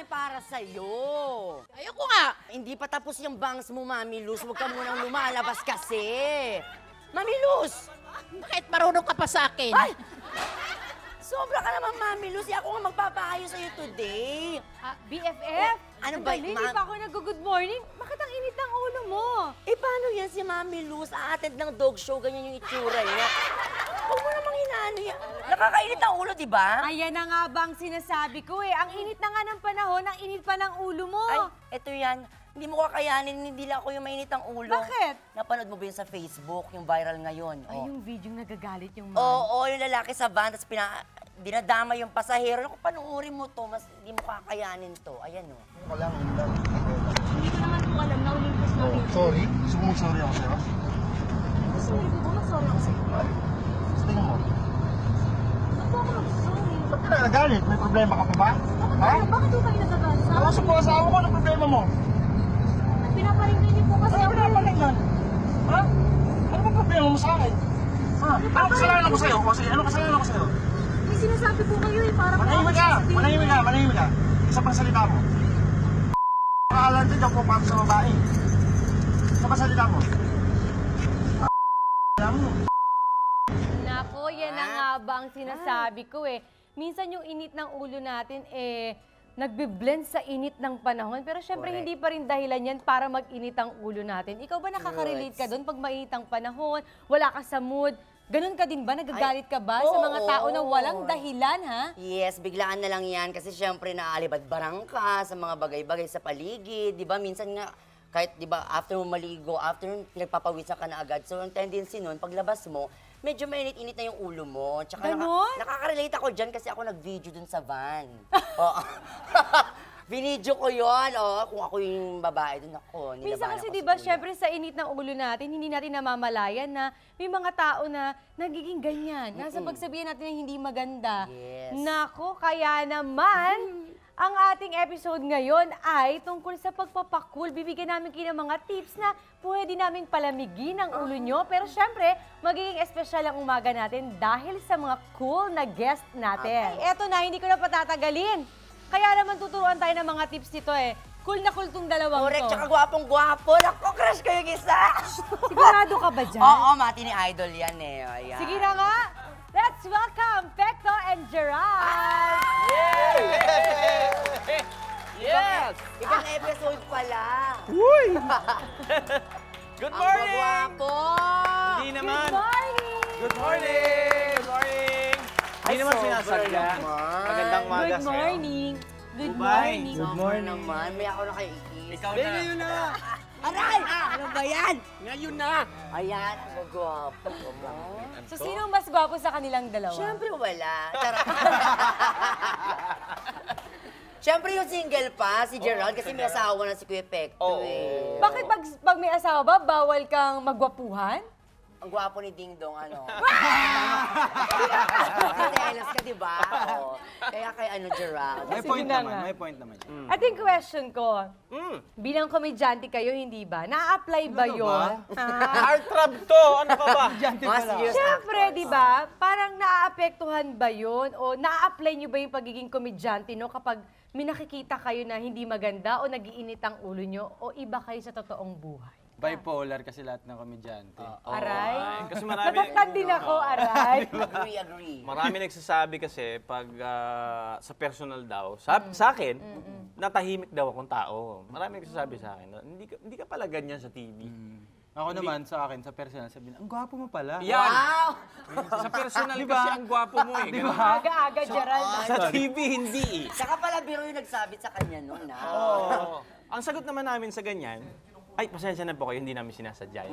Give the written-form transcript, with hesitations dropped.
yan para sa'yo. Ayoko nga. Hindi pa tapos yung bangs mo, Mami Luz. Huwag ka munang lumalabas kasi. Mami Luz! Bakit marunong ka pa sa akin? Ay! Sobra ka naman, Mami Luz. Ako nga magpapaayos sa'yo today. BFF? Ano ba, Hindi pa ako nag-good morning. Bakit ang init ng ulo mo? Eh, paano yan si Mami Luz? A-attend ng dog show, ganyan yung itsura niya. Huwag mo namang inaano yan. Nakakainit ang ulo, di ba? Ayan na nga bang sinasabi ko eh. Ang init na nga ng panahon, ang init pa ng ulo mo. Ay, eto yan. Hindi mo kakayanin, hindi lang ako yung mainit ang ulo. Bakit? Napanood mo ba yun sa Facebook, yung viral ngayon? Ay, Oh. yung video nagagalit yung Oo, yung lalaki sa van, tapos dinadama yung pasahero. Naku, panuorin mo to, mas hindi mo kakayanin to. Ayan o. Wala akong ulam. Hindi ko naman po alam na Olympus na Oh, sorry. Gusto mo mag-sorry ako sa'yo? Sorry po, mag-sorry ako sa'yo. Ay, gusto tingnan mo. Ba't po ako mag-sorry? Ba't ka nagagalit? May problema ka pa ba? Ha? Bakit po kayo nagagalit sa Ako sa po asawa ko, anong problema mo? Pinaparinggan niyo po kasi Ano ako. pinapalingan? Ha? Ano ba problema mo sa akin? Ha? Ano kasalanan ko sa'yo? O sige, ano kasalanan ko sa'yo? May sinasabi po kayo eh, parang... Manahimik ka! Manahimik ka! Manahimik ka! Isa pang salita mo. Nakaalan din ako para sa babae. Isa pang salita mo. Alam mo. Nako, yan na nga ba ang sinasabi ko eh. Minsan yung init ng ulo natin eh, nagbe-blend sa init ng panahon. Pero syempre, Correct. hindi pa rin dahilan yan para mag-init ang ulo natin. Ikaw ba nakaka-relate ka doon pag mainit ang panahon, wala ka sa mood? Ganun ka din ba? Nagagalit ka ba sa mga oo. tao na walang dahilan, ha? Yes, biglaan na lang yan kasi syempre naalibad-barang ka sa mga bagay-bagay sa paligid. Di ba? Minsan nga, kahit di ba, after mo maligo, after pinagpapawisan ka na agad. So, ang tendency nun, paglabas mo, medyo mainit-init na yung ulo mo. Tsaka Ganon? nakaka-relate ako dyan kasi ako nag-video dun sa van. Oo. Binidyo ko yun, kung ako yung babae dun ako. Minsan nilabanan kasi ko di sa ba, kuya. syempre sa init ng ulo natin, hindi natin namamalayan na may mga tao na nagiging ganyan. Nasa pagsabihan natin na hindi maganda. Yes. Nako, kaya naman, ang ating episode ngayon ay tungkol sa pagpapakul. Bibigyan namin kayo ng mga tips na pwede naming palamigin ang ulo nyo. Pero syempre, magiging espesyal ang umaga natin dahil sa mga cool na guest natin. Eto na, hindi ko na patatagalin. Kaya naman tuturuan tayo ng mga tips nito eh. Cool na cool tong dalawang Correct, to. tsaka gwapong-gwapo. Naku, crush ko yung isa. Sigurado ka ba dyan? Oo, mati ni Idol yan eh. Ayan. Sige na nga, let's welcome Pecto and Gerald! Yes! Ibang episode pala. Uy! Good Ang morning! gwapo. Hindi Good naman. morning! Good morning! Good morning! Hindi naman sobra sinasadya. naman. Magandang umaga Good sa'yo. morning! Good Bye. morning! Good morning naman. May ako na kayo ikis. Ikaw na. Ngayon na! Aray! Ano ba yan? Ngayon na! Ayan, ang gwapo. So, sino ang mas gwapo sa kanilang dalawa? Siyempre wala. Charot. Siyempre yung single pa, si Gerald, kasi may asawa na si Kuya Pecto Oo. eh. Bakit pag may asawa ba, bawal kang magwapuhan? Ang gwapo ni Ding Dong, ano? Teles ka, di ba? Oo. Kaya kay Gerald. May Sige point na naman, nga. may point naman. At yung question ko, Mm. bilang komedyante kayo, hindi ba? Na-apply ba Ano yun? Heartthrob to! Ano ka ba? Diyanti Mga pala. serious Siyempre, actors. di ba? Parang naaapektuhan ba yun? O na-apply nyo ba yung pagiging komedyante, no? Kapag may nakikita kayo na hindi maganda o nagiinit ang ulo nyo o iba kayo sa totoong buhay? Bipolar kasi lahat ng komedyante. Aray? Kasi marami, Nataktan din ako, aray. Agree. marami nagsasabi kasi pag sa personal daw, sa akin, natahimik daw akong tao. Marami nagsasabi sa akin, na, hindi ka pala ganyan sa TV. Ako naman, sa akin, sa personal, sabihin, ang gwapo mo pala. Yan! Wow! Sa personal Di ba? kasi ang gwapo mo eh. ganun. Aga-aga, Gerald. Sa TV, hindi eh. Saka pala biro yung nagsabit sa kanya noon, ha? Oo. Ang sagot naman namin sa ganyan, ay, pasensya na po kayo, hindi namin sinasadya yan.